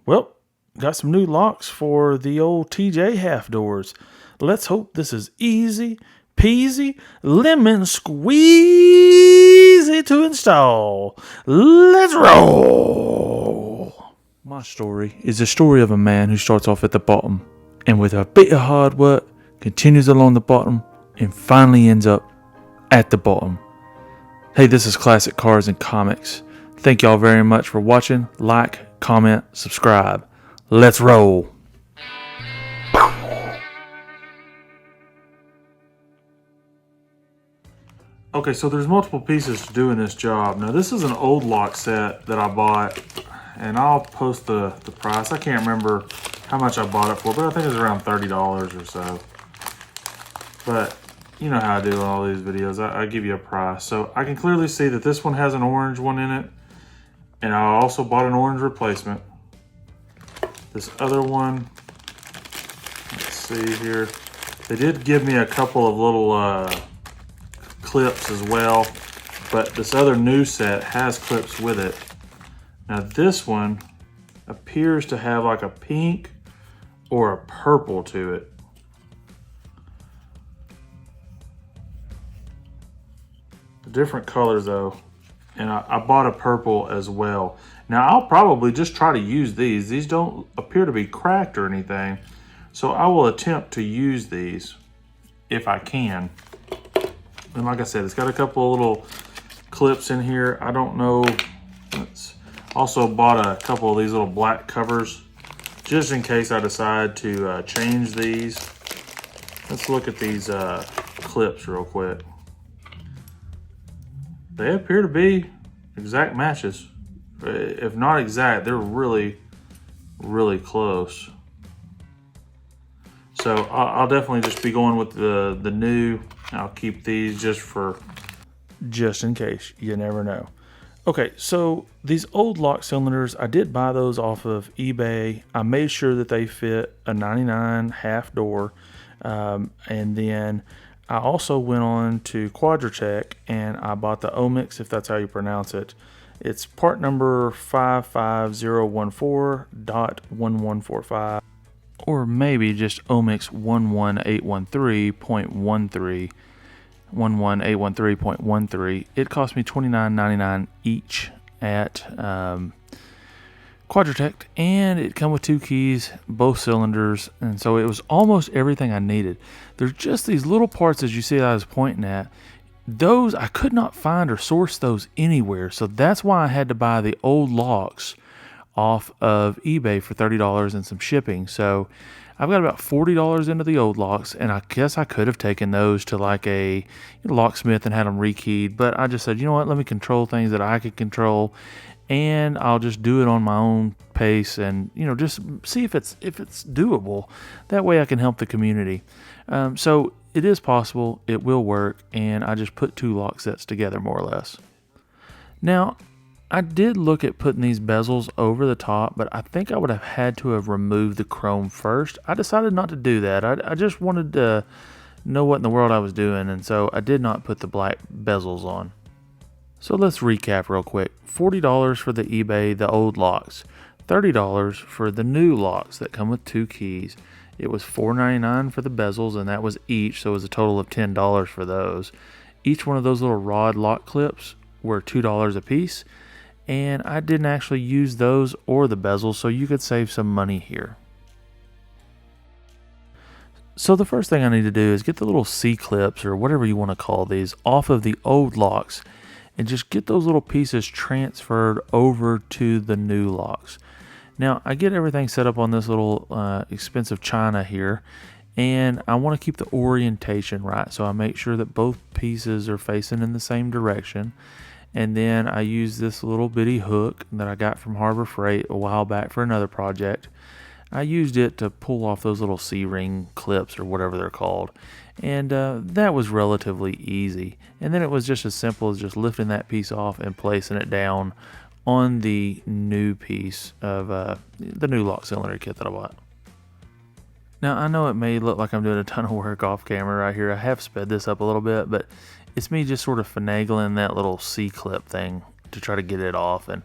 Well, got some new locks for the old TJ Half Doors. Let's hope this is easy peasy lemon squeezy to install. Let's roll. My story is the story of a man who starts off at the bottom and with a bit of hard work continues along the bottom and finally ends up at the bottom. Hey, this is Classic Cars and Comics. Thank y'all very much for watching. Like, comment, subscribe. Let's roll. Okay, so there's multiple pieces to doing this job. Now this is an old lock set that I bought, and I'll post the price. I can't remember how much I bought it for, but I think it was around $30 or so. But you know how I do in all these videos. I give you a price. So I can clearly see that this one has an orange one in it, and I also bought an orange replacement. This other one, let's see here. They did give me a couple of little clips as well, but this other new set has clips with it. Now this one appears to have like a pink or a purple to it. Different colors though, and I bought a purple as well. Now I'll probably just try to use these. These don't appear to be cracked or anything, so I will attempt to use these if I can. And like I said, it's got a couple of little clips in here. I don't know. Also bought a couple of these little black covers just in case I decide to change these. Let's look at these clips real quick. They appear to be exact matches. If not exact, they're really, really close. So I'll definitely just be going with the new. I'll keep these just in case. You never know. Okay, so these old lock cylinders, I did buy those off of eBay. I made sure that they fit a 99 half door. And then I also went on to Quadratech and I bought the Omix, if that's how you pronounce it. It's part number 55014.1145. Or maybe just Omix 11813.13. 11813.13. It cost me $29.99 each at Quadratech, and it come with 2 keys, both cylinders, and so it was almost everything I needed. There's just these little parts, as you see I was pointing at. Those I could not find or source those anywhere, so that's why I had to buy the old locks off of eBay for $30 and some shipping. So I've got about $40 into the old locks, and I guess I could have taken those to like a locksmith and had them rekeyed, but I just said, you know what, let me control things that I could control, and I'll just do it on my own pace, and just see if it's doable. That way I can help the community. So it is possible, it will work, and I just put 2 lock sets together more or less. Now I did look at putting these bezels over the top, but I think I would have had to have removed the chrome first. I decided not to do that. I just wanted to know what in the world I was doing, and so I did not put the black bezels on. So let's recap real quick. $40 for the eBay, the old locks. $30 for the new locks that come with 2 keys. It was $4.99 for the bezels, and that was each, so it was a total of $10 for those. Each one of those little rod lock clips were $2 a piece. And I didn't actually use those or the bezels, so you could save some money here. So the first thing I need to do is get the little C-clips, or whatever you want to call these, off of the old locks and just get those little pieces transferred over to the new locks. Now I get everything set up on this little expensive china here, and I want to keep the orientation right, so I make sure that both pieces are facing in the same direction. And then I use this little bitty hook that I got from Harbor Freight a while back for another project. I used it to pull off those little C-ring clips or whatever they're called. And that was relatively easy. And then it was just as simple as just lifting that piece off and placing it down on the new piece of the new lock cylinder kit that I bought. Now I know it may look like I'm doing a ton of work off camera right here. I have sped this up a little bit, but it's me just sort of finagling that little C-clip thing to try to get it off, and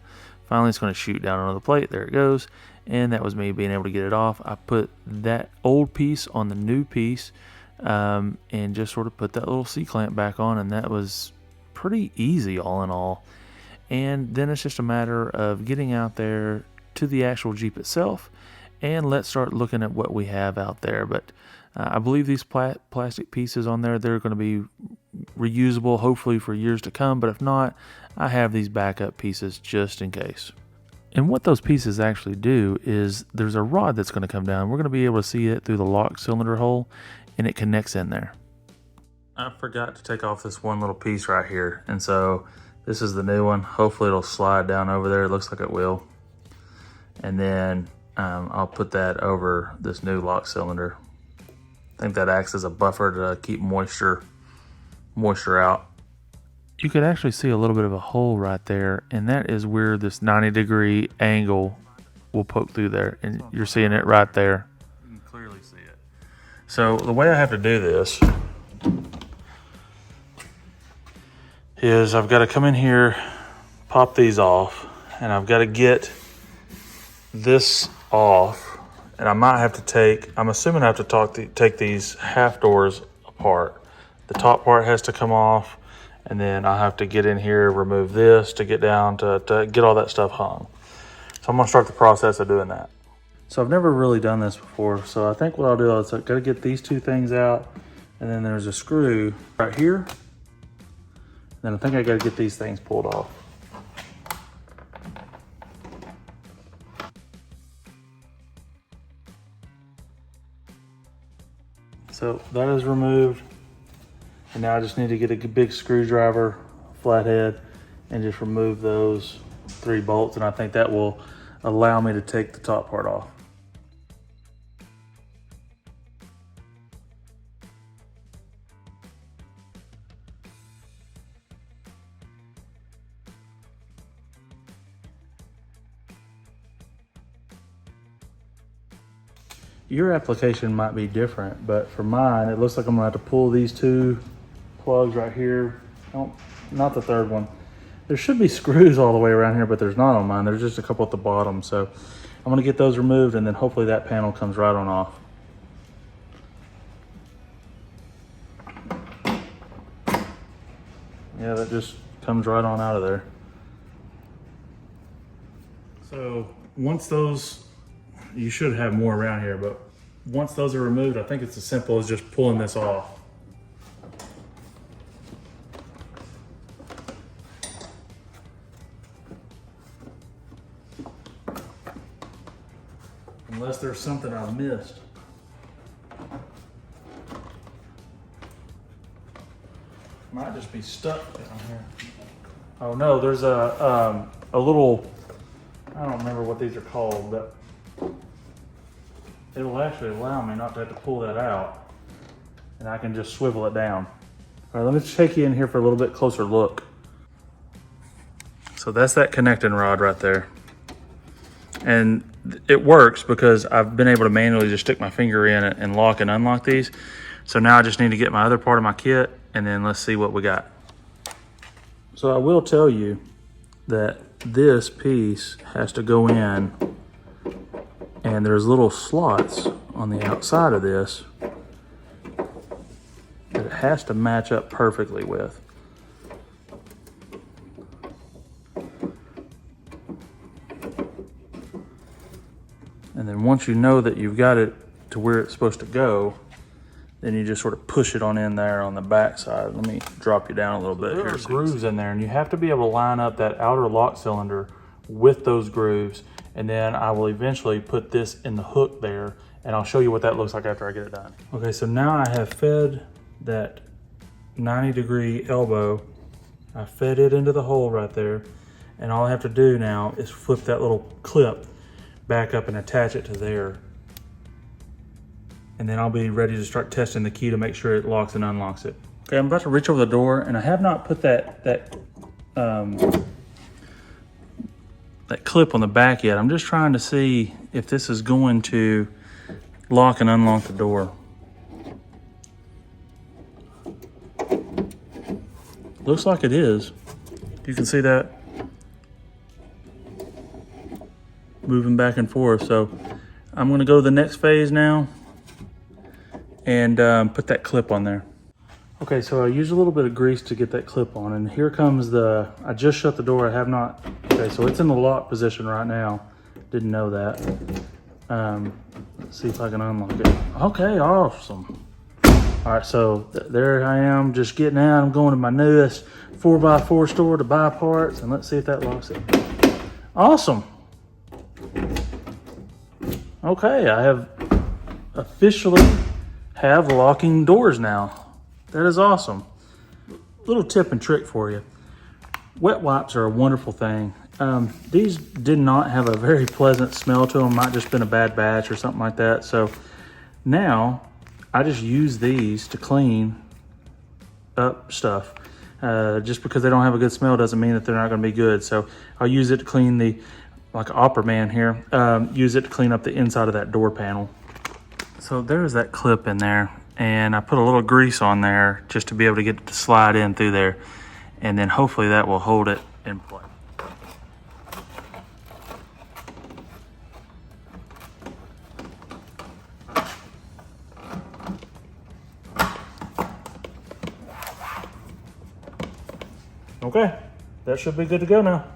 Finally, it's going to shoot down onto the plate. There it goes. And that was me being able to get it off. I put that old piece on the new piece and just sort of put that little C-clamp back on, and that was pretty easy all in all. And then it's just a matter of getting out there to the actual Jeep itself, and let's start looking at what we have out there. But I believe these plastic pieces on there, they're going to be reusable hopefully for years to come, but if not, I have these backup pieces just in case. And what those pieces actually do is there's a rod that's going to come down. We're going to be able to see it through the lock cylinder hole, and it connects in there. I forgot to take off this one little piece right here, and so this is the new one. Hopefully it'll slide down over there. It looks like it will. And then I'll put that over this new lock cylinder. I think that acts as a buffer to keep moisture out. You could actually see a little bit of a hole right there, and that is where this 90-degree angle will poke through there, and you're seeing it right there. You can clearly see it. So the way I have to do this is I've got to come in here, pop these off, and I've got to get this off, and I might have to I'm assuming I have to take these half doors apart. The top part has to come off, and then I'll have to get in here, remove this to get down to get all that stuff hung. So I'm gonna start the process of doing that. So I've never really done this before, so I think what I'll do is I've got to get these two things out, and then there's a screw right here. Then I think I got to get these things pulled off. So that is removed. And now I just need to get a big screwdriver, flathead, and just remove those 3 bolts. And I think that will allow me to take the top part off. Your application might be different, but for mine, it looks like I'm gonna have to pull these 2 plugs right here. Oh, not the 3rd one. There should be screws all the way around here, but there's not on mine. There's just a couple at the bottom. So I'm gonna get those removed, and then hopefully that panel comes right on off. Yeah, that just comes right on out of there. So once those, you should have more around here, but once those are removed, I think it's as simple as just pulling this off. Unless there's something I missed. Might just be stuck down here. Oh no, there's a little, I don't remember what these are called, but it'll actually allow me not to have to pull that out, and I can just swivel it down. All right, let me take you in here for a little bit closer look. So that's that connecting rod right there. And it works because I've been able to manually just stick my finger in it and lock and unlock these. So now I just need to get my other part of my kit, and then let's see what we got. So I will tell you that this piece has to go in, and there's little slots on the outside of this that it has to match up perfectly with. And then once you know that you've got it to where it's supposed to go, then you just sort of push it on in there on the back side. Let me drop you down a little bit here. There are grooves in there, and you have to be able to line up that outer lock cylinder with those grooves. And then I will eventually put this in the hook there, and I'll show you what that looks like after I get it done. Okay, so now I have fed that 90-degree elbow. I fed it into the hole right there, and all I have to do now is flip that little clip back up and attach it to there. And then I'll be ready to start testing the key to make sure it locks and unlocks it. Okay, I'm about to reach over the door, and I have not put that clip on the back yet. I'm just trying to see if this is going to lock and unlock the door. Looks like it is. You can see that. moving back and forth. So I'm gonna go to the next phase now and put that clip on there. Okay, so I used a little bit of grease to get that clip on, and here comes I just shut the door. I have not, okay, so it's in the lock position right now. Didn't know that. Let's see if I can unlock it. Okay, awesome. All right, so there I am, just getting out. I'm going to my newest 4x4 store to buy parts, and let's see if that locks it. Awesome. Okay, I have officially have locking doors now. That is awesome. Little tip and trick for you. Wet wipes are a wonderful thing. These did not have a very pleasant smell to them. Might just been a bad batch or something like that. So now I just use these to clean up stuff. Just because they don't have a good smell doesn't mean that they're not gonna be good. So I'll use it to clean like Opera Man here, use it to clean up the inside of that door panel. So there's that clip in there. And I put a little grease on there just to be able to get it to slide in through there. And then hopefully that will hold it in place. Okay, that should be good to go now.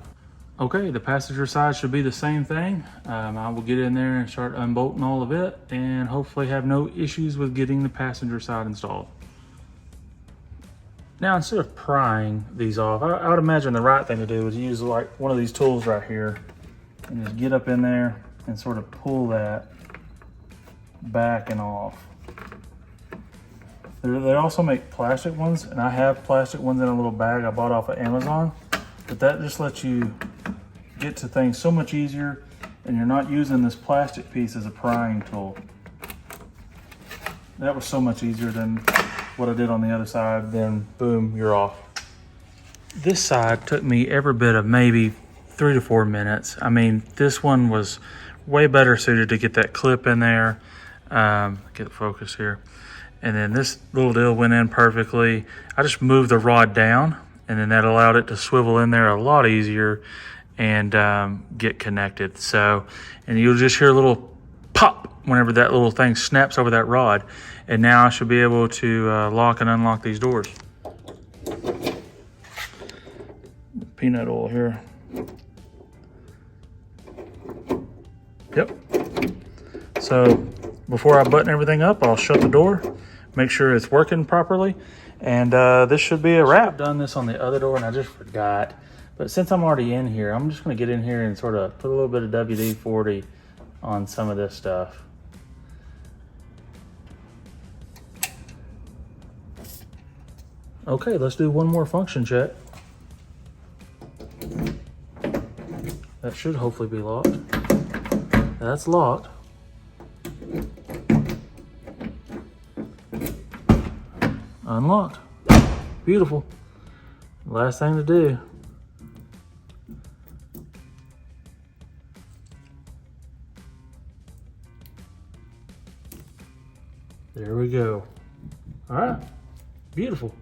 Okay, the passenger side should be the same thing. I will get in there and start unbolting all of it and hopefully have no issues with getting the passenger side installed. Now, instead of prying these off, I would imagine the right thing to do is use like one of these tools right here and just get up in there and sort of pull that back and off. They also make plastic ones, and I have plastic ones in a little bag I bought off of Amazon, but that just lets you get to things so much easier, and you're not using this plastic piece as a prying tool. That was so much easier than what I did on the other side. Then boom, you're off. This side took me every bit of maybe 3 to 4 minutes. I mean, this one was way better suited to get that clip in there. Get the focus here. And then this little deal went in perfectly. I just moved the rod down, and then that allowed it to swivel in there a lot easier and get connected. So, and you'll just hear a little pop whenever that little thing snaps over that rod. And now I should be able to lock and unlock these doors. Peanut oil here. Yep. So before I button everything up, I'll shut the door, make sure it's working properly, and this should be a wrap. I've done this on the other door and I just forgot. But since I'm already in here, I'm just gonna get in here and sort of put a little bit of WD-40 on some of this stuff. Okay, let's do one more function check. That should hopefully be locked. That's locked. Unlocked. Beautiful. Last thing to do. There we go. All right. Beautiful.